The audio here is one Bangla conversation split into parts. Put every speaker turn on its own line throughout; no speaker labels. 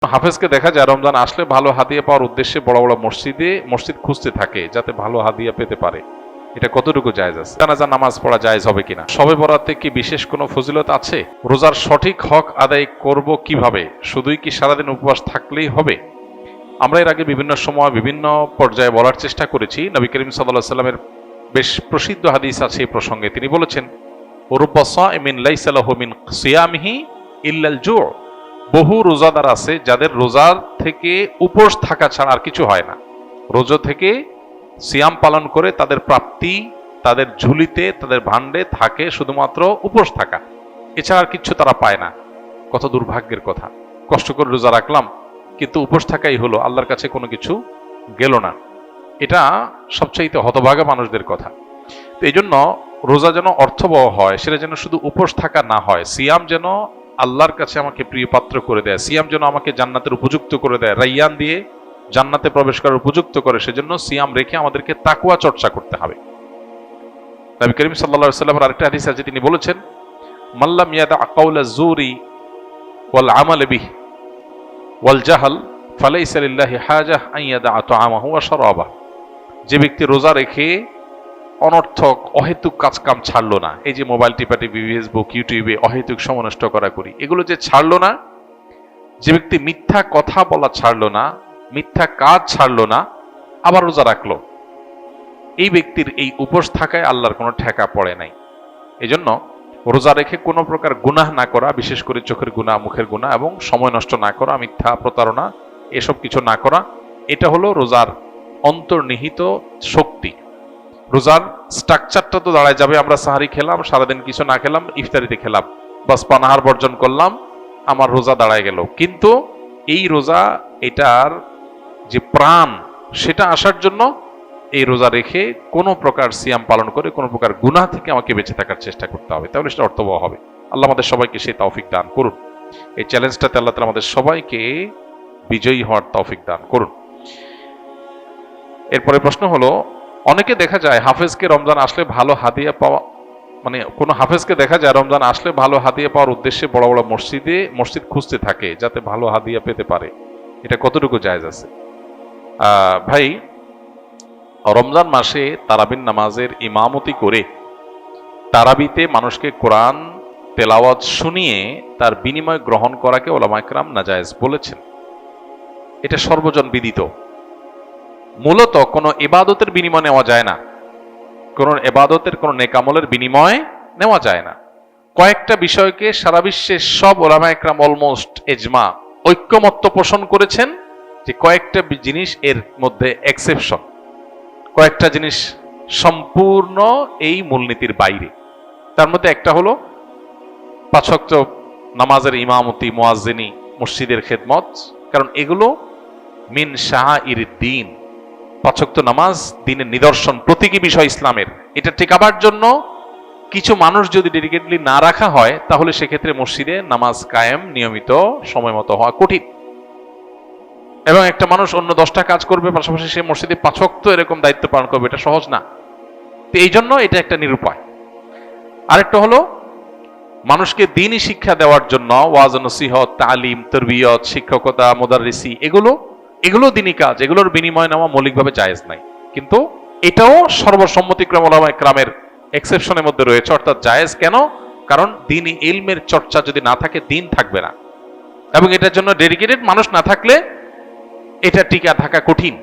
হাফেজকে দেখা যায় রমজান আসলে ভালো হাদিয়া পাওয়ার উদ্দেশ্যে বড় বড় মসজিদ খুঁজতে থাকে যাতে ভালো হাদিয়া পেতে পারে। এটা কতটুকু জায়েজ আছে? জানাজা নামাজ পড়া জায়েজ হবে কিনা? শবে বরাতে কি বিশেষ কোনো ফজিলত আছে? রোজার সঠিক হক আদায় করব কিভাবে? শুধুই কি সারাদিন উপবাস থাকলেই হবে? আমরা এর আগে বিভিন্ন সময় বিভিন্ন পর্যায়ে বলার চেষ্টা করেছি। নবী করিম সাল্লাল্লাহু আলাইহি সাল্লামের বেশ প্রসিদ্ধ হাদিস আছে এই প্রসঙ্গে। তিনি বলেছেন, রুব্বা সাইমিন লাইসা লাহু মিন সিয়ামিহি ইল্লাল জু'। বহু রোজাদার আছে যাদের রোজার থেকে উপোস থাকা ছাড়া আর কিছু হয় না। রোজা থেকে সিয়াম পালন করে তাদের প্রাপ্তি, তাদের ঝুলিতে, তাদের ভাণ্ডে থাকে শুধুমাত্র উপোস থাকা, এছাড়া আর কিছু তারা পায় না। কত দুর্ভাগ্যের কথা! কষ্ট করে রোজা রাখলাম, কিন্তু উপোস থাকাই হলো, আল্লাহর কাছে কোনো কিছু গেল না। এটা সবচাইতে হতভাগা মানুষদের কথা। তো এই জন্য রোজা যেন অর্থবহ হয়, সেটা যেন শুধু উপোস থাকা না হয়। সিয়াম যেন আল্লাহর কাছে আমাকে প্রিয় পাত্র করে দেয়, সিয়াম যেন আমাকে জান্নাতের উপযুক্ত করে দেয়, রাইয়ান দিয়ে জান্নাতে প্রবেশ করার উপযুক্ত করে। সেজন্য সিয়াম রেখে আমাদেরকে তাকওয়া চর্চা করতে হবে। নবী করিম সাল্লাল্লাহু আলাইহি ওয়াসাল্লামের আরেকটা হাদিস আছে, তিনি বলেছেন, মাল্লাম ইয়াদা কাওলা যুরি ওয়াল আমাল বিহি ওয়াল জাহল ফালাইসা লিল্লাহি হাজাহ আন ইয়াদা তাআমাহু ওয়া শারাবাহু। যে ব্যক্তি রোজা রেখে অনর্থক অহেতুক কাজকাম ছাড়লো না, এই যে মোবাইল টিপাটিপি, ফেসবুক, ইউটিউবে অহেতুক সময় নষ্ট করা করি, এগুলো যে ছাড়লো না, যে ব্যক্তি মিথ্যা কথা বলা ছাড়লো না, মিথ্যা কাজ ছাড়লো না, আবার রোজা রাখলো, এই ব্যক্তির এই উপোস থাকায় আল্লাহর কোনো ঠেকা পড়ে নাই। এজন্য রোজা রেখে কোনো প্রকার গুনাহ না করা, বিশেষ করে চোখের গুনাহ, মুখের গুনাহ এবং সময় নষ্ট না করা, মিথ্যা প্রতারণা, এসব কিছু না করা, এটা হলো রোজার অন্তর্নিহিত শক্তি। রোজার স্ট্রাকচারটা তো দাঁড়ায় যাবে, আমরা সাহারি খেলাম, সারাদিন কিছু না খেলাম, ইফতারিতে খেলাম, বাস পানাহার বর্জন করলাম, আমার রোজা দাঁড়ায় গেল। কিন্তু এই রোজা, এটার যে প্রাণ, সেটা আসার জন্য এই রোজা রেখে কোনো প্রকার সিয়াম পালন করে কোনো প্রকার গুনাহ থেকে আমাকে বেঁচে থাকার চেষ্টা করতে হবে, তাহলে সেটা অর্থবহ হবে। আল্লাহ আমাদের সবাইকে সেই তৌফিক দান করুন। এই চ্যালেঞ্জটাতে আল্লাহ তাআলা আমাদের সবাইকে বিজয়ী হওয়ার তৌফিক দান করুন। এরপরে প্রশ্ন হলো, অনেকে দেখা যায় হাফেজকে রমজান আসলে ভালো হাদিয়া পাওয়া, মানে কোনো হাফেজকে দেখা যায় রমজান আসলে ভালো হাদিয়া পাওয়ার উদ্দেশ্যে বড় বড় মসজিদ খুঁজতে থাকে যাতে ভালো হাদিয়া পেতে পারে। এটা কতটুকু জায়েজ আছে? ভাই, রমজান মাসে তারাবির নামাজের ইমামতি করে তারাবিতে মানুষকে কোরআন তেলাওয়াত শুনিয়ে তার বিনিময় গ্রহণ করাকে উলামায়ে কেরাম নাজায়েজ বলেছেন। এটা সর্বজন বিদিত। মূলত কোনো ইবাদতের বিনিময় নেওয়া যায় না, কোনো ইবাদতের, কোনো নেকামলের বিনিময় নেওয়া যায় না। কয়েকটা বিষয়কে সারা বিশ্বের সব উলামায়ে কেরাম অলমোস্ট এজমা, ঐক্যমত্য পোষণ করেছেন যে কয়েকটা জিনিস এর মধ্যে এক্সেপশন, কয়েকটা জিনিস সম্পূর্ণ এই মূলনীতির বাইরে। তার মধ্যে একটা হলো 5 ওয়াক্ত নামাজের ইমামতি, মুয়াজ্জিনি, মসজিদের খেদমত, কারণ এগুলো মিন শাআইরিদ দ্বীন। 5 ওয়াক্ত নামাজ দ্বীনের নিদর্শন, প্রতীকী বিষয় ইসলামের। এটা ঠেকাবার জন্য কিছু মানুষ যদি ডেডিকেটলি না রাখা হয়, তাহলে সেক্ষেত্রে মসজিদে নামাজ কায়েম নিয়মিত সময় মতো হওয়া কঠিন। এবং একটা মানুষ অন্য 10টা কাজ করবে, পাশাপাশি সে মসজিদে 5 ওয়াক্ত এরকম দায়িত্ব পালন করবে, এটা সহজ না। তো এই জন্য এটা একটা নিরুপায়। আরেকটা হলো, মানুষকে দ্বীনি শিক্ষা দেওয়ার জন্য ওয়াজ, নসিহত, তালিম, তারবিয়ত, শিক্ষকতা, মুদাররিসি, এগুলো দ্বীনি কাজ, এগুলোর বিনিময় নেওয়া মৌলিকভাবে জায়েজ নাই। কিন্তু এটাও সর্বসম্মতিক্রমে উলামায়ে কেরামের এক্সেপশনের মধ্যে রয়েছে, অর্থাৎ জায়েজ। কেন? কারণ দ্বীনি ইলমের চর্চা যদি না থাকে, দ্বীন থাকবে না, এবং এটার জন্য ডেডিকেটেড মানুষ না থাকলে এটা টিকা থাকা কঠিন।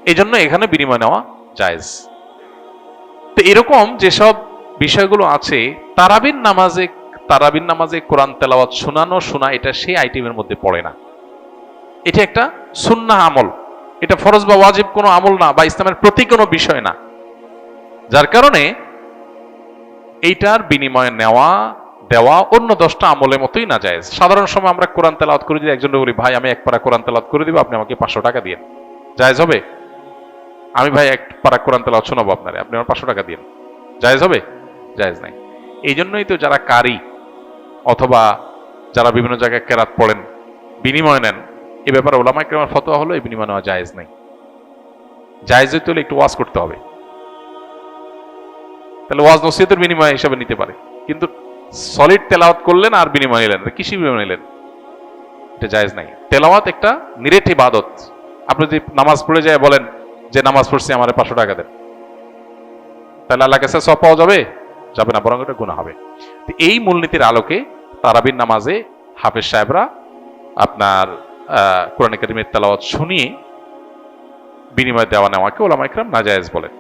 এই জন্য এখানে বিনিময় নেওয়া জায়েজ। তো এরকম যেসব বিষয়গুলো আছে, তারাবির নামাজে কোরআন তেলাওয়াত শোনা, এটা সেই আইটেমের মধ্যে পড়ে না। এটা একটা সুন্নাহ আমল, এটা ফরজ বা ওয়াজিব কোনো আমল না, বা ইসলামের প্রতি কোনো বিষয় না। যার কারণে এইটার বিনিময় দেওয়া অন্য 10টা আমলের মতোই না জায়েজ। সাধারণ সময় আমরা কোরআন তেলাওয়াত করে যদি একজনকে বলি, ভাই আমি 1 পারা কোরআন তেলাওয়াত করে দিব, আপনি আমাকে 500 টাকা দিন, জায়েজ হবে? আমি ভাই 1 পারা কোরআন তেলাওয়াত শোনাবো আপনারে, আপনি আমার 500 টাকা দিন, জায়েজ হবে? জায়েজ নাই। এই জন্যই তো যারা কারি অথবা যারা বিভিন্ন জায়গায় কেরাত পড়েন, বিনিময় নেন, এ ব্যাপারে উলামায়ে কেরামের ফতোয়া হলো এই বিনিময় নেওয়া জায়েজ নাই। জায়েজ হইতে হলে একটু ওয়াজ করতে হবে, তাহলে ওয়াজ নসিহতের বিনিময় হিসাবে নিতে পারে। কিন্তু সলিড তেলাওয়াত করলেন আর বিনিময় নিলেন, কিসের বিনিময় নিলেন? এটা জায়েজ নাই। তেলাওয়াত একটা নিরেট ইবাদত। আপনি যদি নামাজ পড়ে যায় বলেন যে নামাজ পড়ছি আমার 500 টাকা দেন, তাহলে আল্লাহ কাছে সওয়াব পাওয়া যাবে? যাবে না, বরং এটা গুনাহ হবে। এই মূলনীতির আলোকে তারাবির নামাজে হাফেজ সাহেবরা আপনার কোরআন কারীমের তেলাওয়াত শুনিয়ে বিনিময় দেওয়া নেওয়াকে উলামা ইকরাম নাজায়েজ বলেন।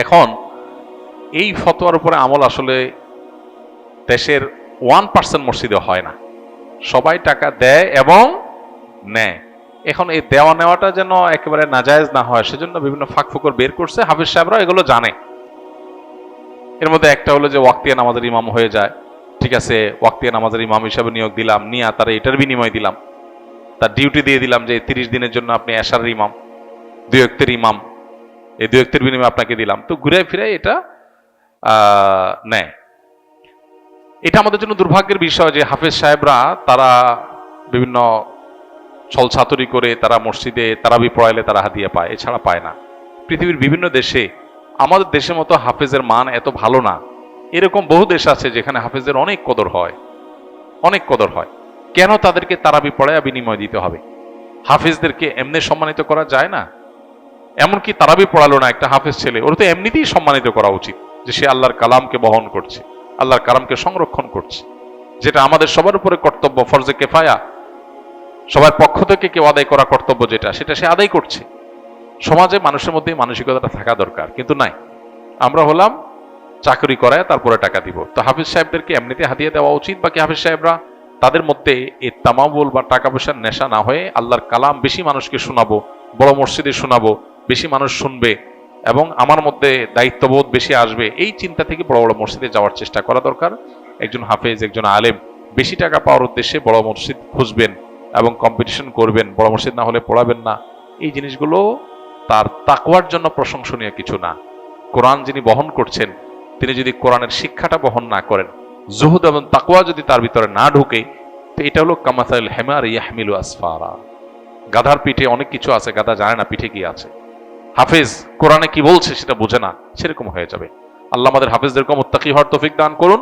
এখন এই ফতোয়ার উপরে আমল আসলে দেশের 1% মসজিদে হয় না। সবাই টাকা দেয় এবং নেয়। এখন এই দেওয়া নেওয়াটা যেন একেবারে নাজায়েজ না হয় সেজন্য বিভিন্ন ফাঁকফোকর বের করছে, হাফেজ সাহেবরা এগুলো জানে। এর মধ্যে একটা হলো যে ওয়াক্তিয়া নামাজের ইমাম হয়ে যায়, ঠিক আছে, ওয়াক্তিয়া নামাজের ইমাম হিসাবে নিয়োগ দিলাম, নিয়ে তারা এটার বিনিময় দিলাম, তার ডিউটি দিয়ে দিলাম যে 30 দিনের জন্য আপনি এশারের ইমাম, 2 ওয়াক্তের ইমাম, এই 2 ওয়াক্তের বিনিময়ে আপনাকে দিলাম। তো ঘুরে ফিরে এটা নেয়। এটা আমাদের জন্য দুর্ভাগ্যের বিষয় যে হাফেজ সাহেবরা তারা বিভিন্ন ছলছাতুরি করে তারা মসজিদে তারাবি পড়াইলে তারা হাদিয়া পায়, এছাড়া পায় না। পৃথিবীর বিভিন্ন দেশে আমাদের দেশের মতো হাফেজের মান এত ভালো না। এরকম বহু দেশ আছে যেখানে হাফেজের অনেক কদর হয়, অনেক কদর হয়। কেন তাদেরকে তারাবি পড়ায় বিনিময় দিতে হবে? হাফেজদেরকে এমনি সম্মানিত করা যায় না? এমনকি তারাবি পড়ালো না একটা হাফেজ ছেলে, ওর তো এমনিতেই সম্মানিত করা উচিত যে সে আল্লাহর কালামকে বহন করছে, আল্লাহর কালামকে সংরক্ষণ করছে, যেটা আমাদের সবার উপরে কর্তব্য, ফরজে কেফায়া, সবার পক্ষ থেকে কেউ আদায় করা কর্তব্য যেটা, সেটা সে আদায় করছে। সমাজে মানুষের মধ্যে মানসিকতাটা থাকা দরকার, কিন্তু নাই। আমরা হলাম চাকরি করায় তারপরে টাকা দিব। তো হাফিজ সাহেবদেরকে এমনিতে হাদিয়া দেওয়া উচিত। বাকি হাফিজ সাহেবরা তাদের মধ্যে এই তামাবুল বা টাকা পয়সার নেশা না হয়ে আল্লাহর কালাম বেশি মানুষকে শোনাবো, বড় মসজিদে শোনাবো, বেশি মানুষ শুনবে এবং আমার মধ্যে দায়িত্ববোধ বেশি আসবে, এই চিন্তা থেকে বড় বড় মসজিদে যাওয়ার চেষ্টা করা দরকার। একজন হাফেজ, একজন আলেম বেশি টাকা পাওয়ার উদ্দেশ্যে বড় মসজিদ খুঁজবেন এবং কম্পিটিশন করবেন, বড় মসজিদ না হলে পড়াবেন না, এই জিনিসগুলো তার তাকওয়ার জন্য প্রশংসনীয় কিছু না। কোরআন যিনি বহন করছেন তিনি যদি কোরআনের শিক্ষাটা বহন না করেন, জুহুদ এবং তাকওয়া যদি তার ভিতরে না ঢুকে, তো এটা হলো কামাসাইল হেমার ইয়াহমিলু আসফারা। গাধার পিঠে অনেক কিছু আছে, গাধা জানে না পিঠে কি আছে। হাফেজ কোরআনে কি বলছে সেটা বোঝে না, সেরকম হয়ে যাবে। আল্লাহ আমাদের হাফেজদেরকে মুত্তাকি হওয়ার তৌফিক দান করুন।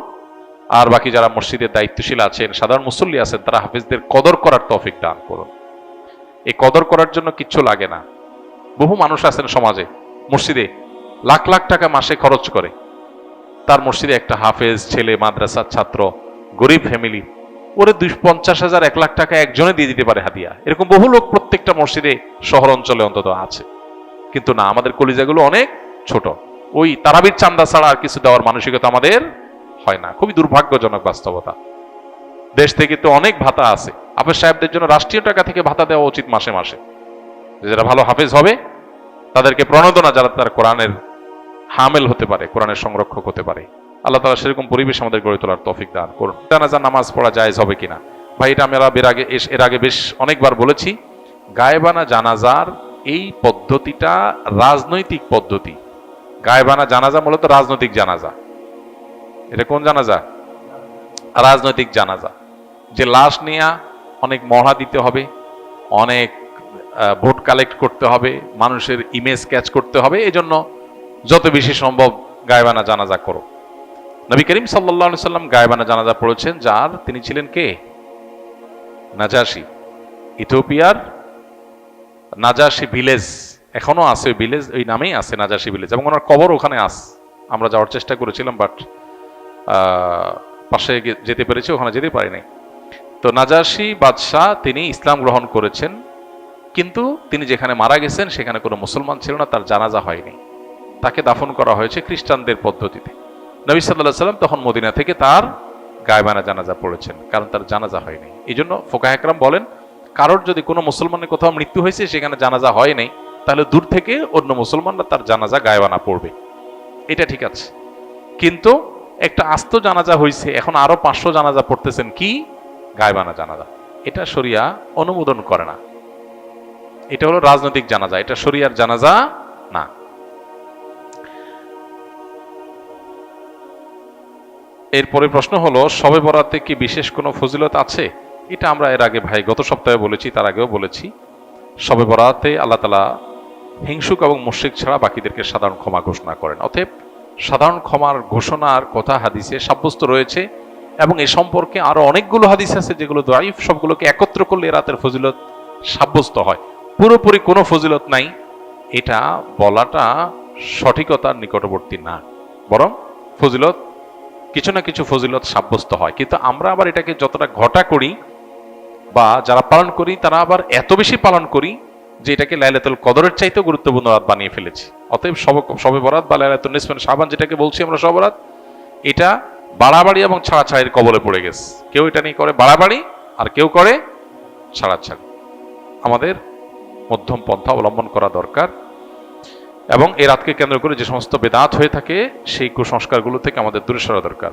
আর বাকি যারা মসজিদের দায়িত্বশীল আছেন, সাধারণ মুসল্লি আছেন, তারা হাফেজদের কদর করার তৌফিক দান করুন। এই কদর করার জন্য কিচ্ছু লাগে না। বহু মানুষ আছেন সমাজে, মসজিদে লাখ লাখ টাকা মাসে খরচ করে, তার মসজিদে একটা হাফেজ ছেলে, মাদ্রাসার ছাত্র, গরিব ফ্যামিলি, ওরে 50,000 1 লাখ টাকা একজনে দিয়ে দিতে পারে হাদিয়া। এরকম বহু লোক প্রত্যেকটা মসজিদে শহর অঞ্চলে অন্তত আছে। কিন্তু না, আমাদের কলিজাগুলো অনেক ছোট। ওই তারাবির চান্দা ছাড়া আর কিছু দেওয়ার মানসিকতা আমাদের হয় না। খুবই দুর্ভাগ্যজনক বাস্তবতা। দেশ থেকে তো অনেক ভাতা আছে, হাফেজ সাহেবদের জন্য রাষ্ট্রীয় টাকা থেকে ভাতা দেওয়া উচিত মাসে মাসে। যারা ভালো হাফেজ হবে তাদেরকে প্রণোদনা, যারা তার কোরআনের হামেল হতে পারে, কোরআনের সংরক্ষক হতে পারে। আল্লাহ তাআলা সেরকম পরিবেশ আমাদের গড়ে তোলার তৌফিক দান করুন। জানাজা নামাজ পড়া জায়েজ হবে কিনা? ভাই, এটা আমরা এর আগে বেশ অনেকবার বলেছি। গায়েবানা জানাজার এই পদ্ধতিটা রাজনৈতিক পদ্ধতি। গায়েবানা জানাজা মূলত রাজনৈতিক জানাজা। এটা কোন জানাজা? রাজনৈতিক জানাজা। যে লাশ নিয়ে অনেক মহড়া দিতে হবে, অনেক ভোট কালেক্ট করতে হবে, মানুষের ইমেজ ক্যাচ করতে হবে, এজন্য যত বেশি সম্ভব গায়েবানা জানাজা করো। নবী করিম সাল্লাল্লাহু আলাইহি সাল্লাম গায়েবানা জানাজা পড়েছেন, যার তিনি ছিলেন কে? নাজাশী। ইথিওপিয়ার নাজাশী ভিলেজ এখনো আছে, ওই ভিলেজ ওই নামেই আছে, নাজাশী ভিলেজ, এবং ওনার কবর ওখানে আছে। আমরা যাওয়ার চেষ্টা করেছিলাম, বাট পাশে যেতে পেরেছি, ওখানে যেতে পারিনি। তো নাজাশী বাদশাহ তিনি ইসলাম গ্রহণ করেছেন, কিন্তু তিনি যেখানে মারা গেছেন সেখানে কোনো মুসলমান ছিল না, তার জানাজা হয়নি। তাকে দাফন করা হয়েছে খ্রিস্টানদের পদ্ধতিতে। নবী সাল্লাল্লাহু আলাইহি সাল্লাম তখন মদিনা থেকে তার গায়েবানা জানাজা পড়েছেন, কারণ তার জানাজা হয়নি। এই জন্য ফুকাহে কেরাম বলেন, কারোর যদি কোনো মুসলমানের কোথাও মৃত্যু হয়েছে সেখানে জানাজা হয় নাই, তাহলে দূর থেকে অন্য মুসলমানরা তার জানাজা গায়েবানা পড়বে, এটা ঠিক আছে। কিন্তু একটা আস্ত জানাজা হয়েছে, এখন আরো 500 জানাজা পড়তেছেন, কি গায়েবানা জানাজা, এটা শরিয়া অনুমোদন করে না। এটা হলো রাজনৈতিক জানাজা, এটা শরিয়ার জানাজা না। এরপরে প্রশ্ন হলো, শবে বরাতে কি বিশেষ কোনো ফজিলত আছে? এটা আমরা এর আগে ভাই গত সপ্তাহে বলেছি, তার আগেও বলেছি। শবে বরাতে আল্লাহ তাআলা হিংসুক এবং মুশরিক ছাড়া বাকিদেরকে সাধারণ ক্ষমা ঘোষণা করেন। অতএব সাধারণ ক্ষমার ঘোষণার কথা হাদিসে সাব্যস্ত রয়েছে, এবং এ সম্পর্কে আরো অনেকগুলো হাদিস আছে যেগুলো দাইফ, সবগুলোকে একত্র করলে এ রাতের ফজিলত সাব্যস্ত হয়। পুরোপুরি কোনো ফজিলত নাই এটা বলাটা সঠিকতার নিকটবর্তী না, বরং ফজিলত কিছু না কিছু ফজিলত সাব্যস্ত হয়। কিন্তু আমরা আবার এটাকে যতটা ঘটা করি বা যারা পালন করি তারা আবার এত বেশি পালন করি যে এটাকে লাইলাতুল কদরের চাইতেও গুরুত্বপূর্ণ রাত বানিয়ে ফেলেছি। অতএব শবে বরাত বা লাইলাতুল নিসফে শাবান যেটাকে বলছি আমরা শবে বরাত, এটা বাড়াবাড়ি এবং ছাড়াছাড়ির কবলে পড়ে গেছে। কেউ এটা নিয়ে করে বাড়াবাড়ি আর কেউ করে ছাড়াছাড়ি। আমাদের মধ্যম পন্থা অবলম্বন করা দরকার এবং এই রাতকে কেন্দ্র করে যে সমস্ত বেদাত হয়ে থাকে সেই কুসংস্কারগুলো থেকে আমাদের দূরে সরা দরকার।